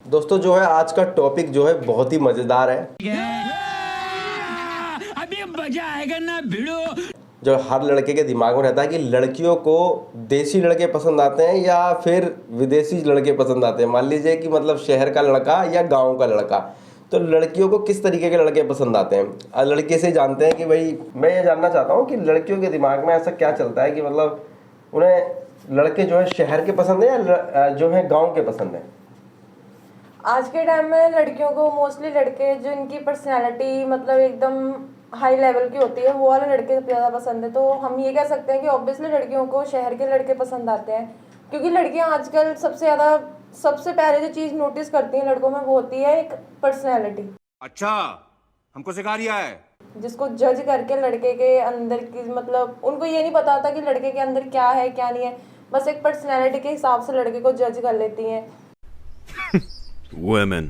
दोस्तों जो है आज का टॉपिक जो है बहुत ही मजेदार है। अभी मजा आएगा ना भिड़ो। जो हर लड़के के दिमाग में रहता है कि लड़कियों को देसी लड़के पसंद आते हैं या फिर विदेशी लड़के पसंद आते हैं। मान लीजिए कि मतलब शहर का लड़का या गांव का लड़का, तो लड़कियों को किस तरीके के लड़के पसंद आते हैं। लड़के से जानते हैं कि भाई मैं ये जानना चाहता हूँ कि लड़कियों के दिमाग में ऐसा क्या चलता है कि मतलब उन्हें लड़के जो है शहर के पसंद है या जो है गाँव के पसंद है। आज के टाइम में लड़कियों को मोस्टली लड़के जो इनकी पर्सनैलिटी मतलब एकदम हाई लेवल की होती है वो वाले लड़के सबसे ज़्यादा पसंद है। तो हम ये कह सकते हैं कि ऑब्वियसली लड़कियों को शहर के लड़के पसंद आते हैं, क्योंकि लड़कियां आजकल सबसे पहले जो चीज़ नोटिस करती हैं लड़कों में वो होती है एक पर्सनैलिटी। अच्छा, हमको सिखा रिया है। जिसको जज करके लड़के के अंदर की मतलब उनको ये नहीं पता होता कि लड़के के अंदर क्या है क्या नहीं है, बस एक पर्सनैलिटी के हिसाब से लड़के को जज कर लेती हैं। Women.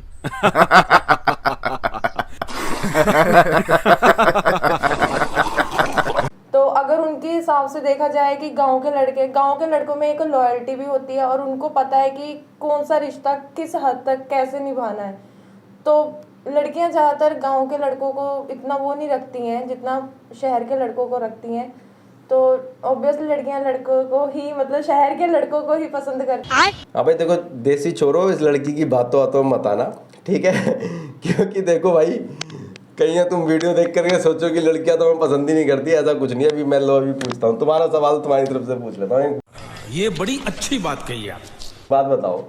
तो अगर उनके हिसाब से देखा जाए कि गांव के लड़कों में एक लॉयल्टी भी होती है और उनको पता है कि कौन सा रिश्ता किस हद तक कैसे निभाना है। तो लड़कियां ज़्यादातर गांव के लड़कों को इतना वो नहीं रखती हैं जितना शहर के लड़कों को रखती हैं। तो ऑब्वियसली लड़कियां लड़कों को ही मतलब शहर के लड़कों को ही पसंद करती हैं। हाँ भाई देखो, देसी छोरो इस लड़की की बातों मत आना, ठीक है। क्योंकि देखो भाई कहीं तुम वीडियो देख करके सोचो कि लड़कियां तो हमें पसंद ही नहीं करती, ऐसा कुछ नहीं है। अभी मैं अभी पूछता हूँ, तुम्हारा सवाल तुम्हारी तरफ से पूछ लेता हूँ। ये बड़ी अच्छी बात कही आप। बात बताओ,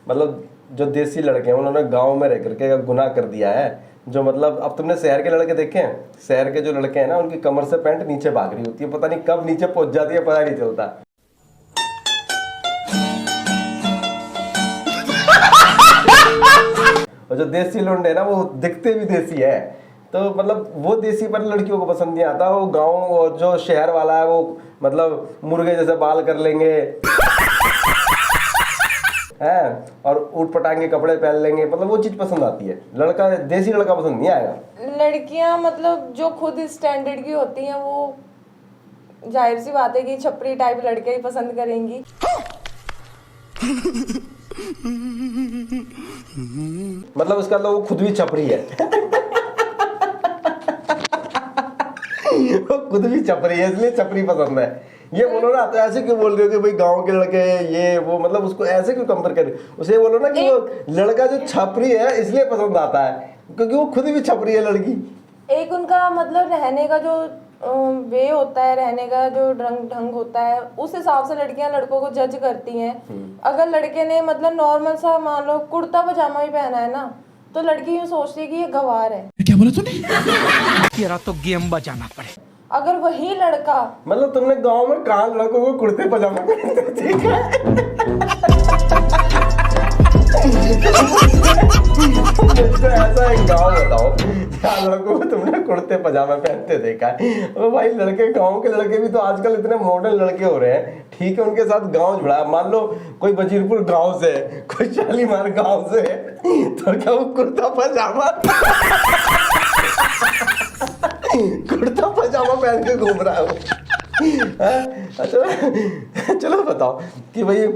मतलब जो देसी लड़के हैं उन्होंने गाँव में रह करके गुनाह कर दिया है। जो मतलब अब तुमने शहर के लड़के देखे हैं, शहर के जो लड़के हैं ना उनकी कमर से पैंट नीचे भाग रही होती है, पता नहीं कब नीचे पहुंच जाती है, पता नहीं चलता। और जो देसी लौंडे है ना वो दिखते भी देसी है, तो मतलब वो देसी पर लड़कियों को पसंद नहीं आता। वो गाँव और जो शहर वाला है वो मतलब मुर्गे जैसे बाल कर लेंगे है और ऊट पटांग के कपड़े पहन लेंगे, मतलब वो चीज पसंद आती है। लड़का देसी लड़का पसंद नहीं आएगा। लड़कियां मतलब जो खुद स्टैंडर्ड की होती हैं वो जाहिर सी बात है कि छपरी टाइप लड़के ही पसंद करेंगी। मतलब उसका मतलब वो खुद भी छपरी है। वो खुद भी छपरी है इसलिए छपरी पसंद है। ये बोलो ना, तो ऐसे क्यों बोल रहे हो कि भाई गांव के लड़के ये वो, मतलब उसको ऐसे क्यों कंपेयर कर रहे हो। उसे बोलो ना कि वो लड़का जो छपरी है इसलिए पसंद आता है क्योंकि वो खुद भी छपरी है लड़की। एक उनका मतलब रहने का जो वे होता है, रहने का जो ढंग होता है, उस हिसाब से लड़कियां लड़कों को जज करती हैं। अगर लड़के ने मतलब नॉर्मल सा मान लो कुर्ता पजामा भी पहना है ना, तो लड़की यूँ सोचती है कि ये गवार है। क्या बोला तूने? तेरा तो गेम बजाना पड़े। अगर वही लड़का मतलब तुमने गांव में कहा लड़कों को कुर्ते पजामा पहनते देखा ऐसा एक गांव बताओ जहाँ लड़कों को तुमने कुर्ते पजामा पहनते देखा है। तो भाई लड़के, गांव के लड़के भी तो आजकल इतने मॉडर्न लड़के हो रहे हैं, ठीक है उनके साथ गांव जुड़ा है। मान लो कोई वजीरपुर गांव से, कोई शालीमार गांव से, तो क्या वो कुर्ता पजामा पहन के घूम रहा हूँ। अच्छा चलो बताओ कि भाई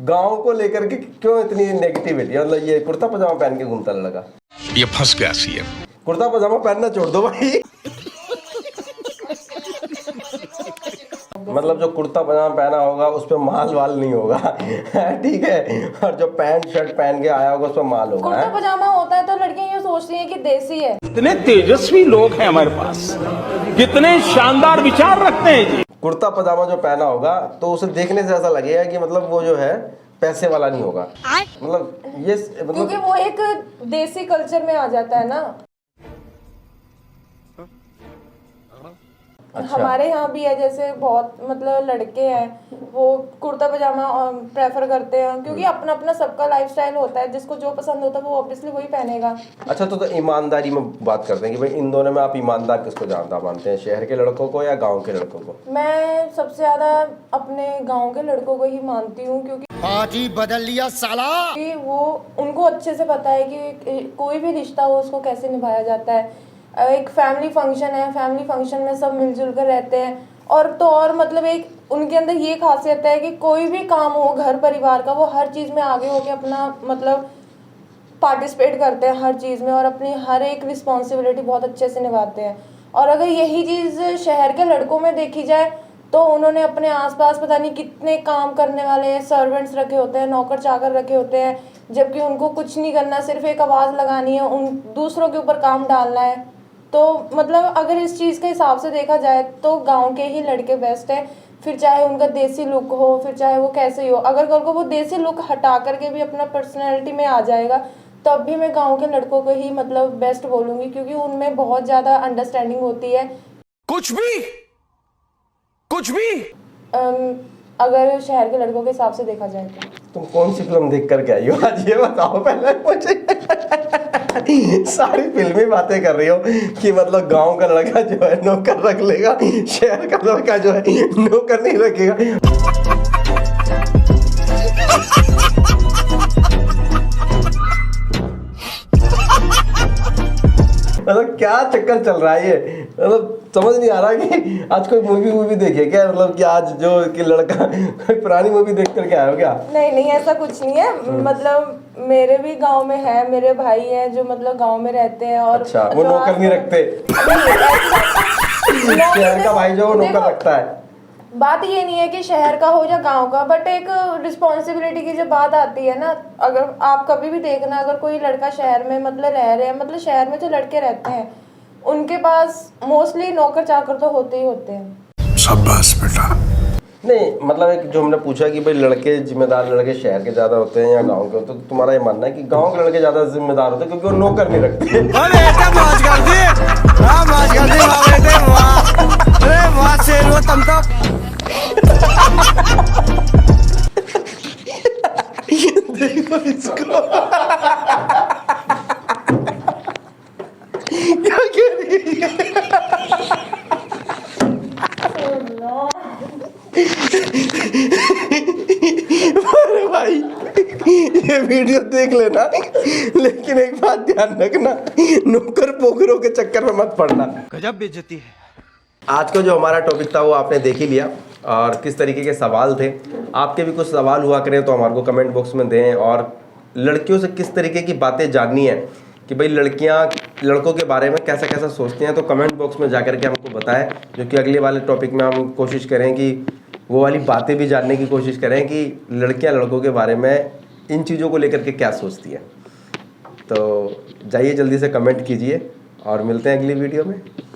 गांव को लेकर के क्यों इतनी नेगेटिविटी, मतलब ये कुर्ता पजामा पहन के घूमता लगा। ये फंस गया सीएम। कुर्ता पजामा पहनना छोड़ दो भाई। मतलब जो कुर्ता पजामा पहना होगा उस पर माल वाल नहीं होगा, ठीक है। और जो पैंट शर्ट पहन के आया होगा उस पर माल होगा। कुर्ता पजामा होता है तो लड़कियां ये सोचती हैं कि देसी है। कितने तेजस्वी लोग हैं हमारे पास, कितने शानदार विचार रखते हैं जी। कुर्ता पजामा जो पहना होगा तो उसे देखने से ऐसा लगेगा कि मतलब वो जो है पैसे वाला नहीं होगा, मतलब ये मतलब क्योंकि वो एक देसी कल्चर में आ जाता है ना। अच्छा। हमारे यहाँ भी है, जैसे बहुत मतलब लड़के हैं वो कुर्ता पजामा प्रेफर करते हैं, क्योंकि अपना अपना सबका लाइफस्टाइल होता है, जिसको जो पसंद होता है वो ऑब्वियसली वही पहनेगा। अच्छा तो ईमानदारी में बात करते हैं कि भाई इन दोनों में आप ईमानदार किसको ज्यादा मानते हैं, शहर के लड़कों को या गांव के लड़कों को? मैं सबसे ज्यादा अपने गांव के लड़कों को ही मानती हूँ, क्योंकि पार्टी बदल लिया साला। वो उनको अच्छे से पता है कि कोई भी रिश्ता हो उसको कैसे निभाया जाता है। एक फैमिली फंक्शन है, फैमिली फंक्शन में सब मिलजुल कर रहते हैं। और तो और मतलब एक उनके अंदर ये खासियत है कि कोई भी काम हो घर परिवार का, वो हर चीज़ में आगे होके अपना मतलब पार्टिसिपेट करते हैं हर चीज़ में और अपनी हर एक रिस्पॉन्सिबिलिटी बहुत अच्छे से निभाते हैं। और अगर यही चीज़ शहर के लड़कों में देखी जाए तो उन्होंने अपने आसपास पता नहीं कितने काम करने वाले सर्वेंट्स रखे होते हैं, नौकर चाकर रखे होते हैं, जबकि उनको कुछ नहीं करना, सिर्फ एक आवाज़ लगानी है, उन दूसरों के ऊपर काम डालना है। तो मतलब अगर इस चीज़ के हिसाब से देखा जाए तो गांव के ही लड़के बेस्ट हैं, फिर चाहे उनका देसी लुक हो, फिर चाहे वो कैसे ही हो। अगर कल को वो देसी लुक हटा करके भी अपना पर्सनैलिटी में आ जाएगा तब भी मैं गांव के लड़कों को ही मतलब बेस्ट बोलूँगी, क्योंकि उनमें बहुत ज़्यादा अंडरस्टैंडिंग होती है। कुछ भी अगर शहर के लड़कों के हिसाब से देखा जाए तो तुम कौन सी फिल्म देख करके आई हो आज, ये बताओ पहले मुझे। सारी फिल्मी बातें कर रही हो कि मतलब गांव का लड़का जो है नौकर रख लेगा, शहर का लड़का जो है नौकर नहीं रखेगा। मतलब क्या चक्कर चल रहा है ये, मतलब समझ नहीं आ रहा कि आज कोई मूवी देखिए क्या, मतलब कि आज जो कि लड़का कोई पुरानी मूवी देख करके आया हो क्या? नहीं ऐसा कुछ नहीं है। मतलब मेरे भी गांव में है, मेरे भाई हैं जो मतलब गांव में रहते हैं और अच्छा, वो नौकर नहीं रखते? शहर का भाई जो वो नौकर रखता है। बात ये नहीं है कि शहर का हो या गांव का, बट एक रिस्पॉन्सिबिलिटी की जब बात आती है ना, अगर आप कभी भी देखना, अगर कोई लड़का शहर में मतलब रह रहे हैं, मतलब शहर में जो लड़के रहते हैं उनके पास मोस्टली नौकर चाकर तो होते ही होते हैं। शाबाश बेटा। नहीं मतलब एक जो हमने पूछा कि भाई लड़के जिम्मेदार लड़के शहर के ज्यादा होते हैं या गांव के होते हैं, तो तुम्हारा ये मानना है कि गांव के लड़के ज्यादा जिम्मेदार होते हैं क्योंकि वो नौकर नहीं रखते? देखो इसको क्या कह रही है? अरे भाई ये वीडियो देख लेना, लेकिन एक बात ध्यान रखना, नौकर पोखरों के चक्कर में मत पड़ना। गजब बेइज्जती है। आज का जो हमारा टॉपिक था वो आपने देख ही लिया, और किस तरीके के सवाल थे। आपके भी कुछ सवाल हुआ करें तो हमारे को कमेंट बॉक्स में दें, और लड़कियों से किस तरीके की बातें जाननी है कि भाई लड़कियां लड़कों के बारे में कैसा कैसा सोचती हैं, तो कमेंट बॉक्स में जाकर के हमको बताएं, जो कि अगले वाले टॉपिक में हम कोशिश करें कि वो वाली बातें भी जानने की कोशिश करें कि लड़कियां लड़कों के बारे में इन चीज़ों को लेकर के क्या सोचती हैं। तो जाइए जल्दी से कमेंट कीजिए और मिलते हैं अगली वीडियो में।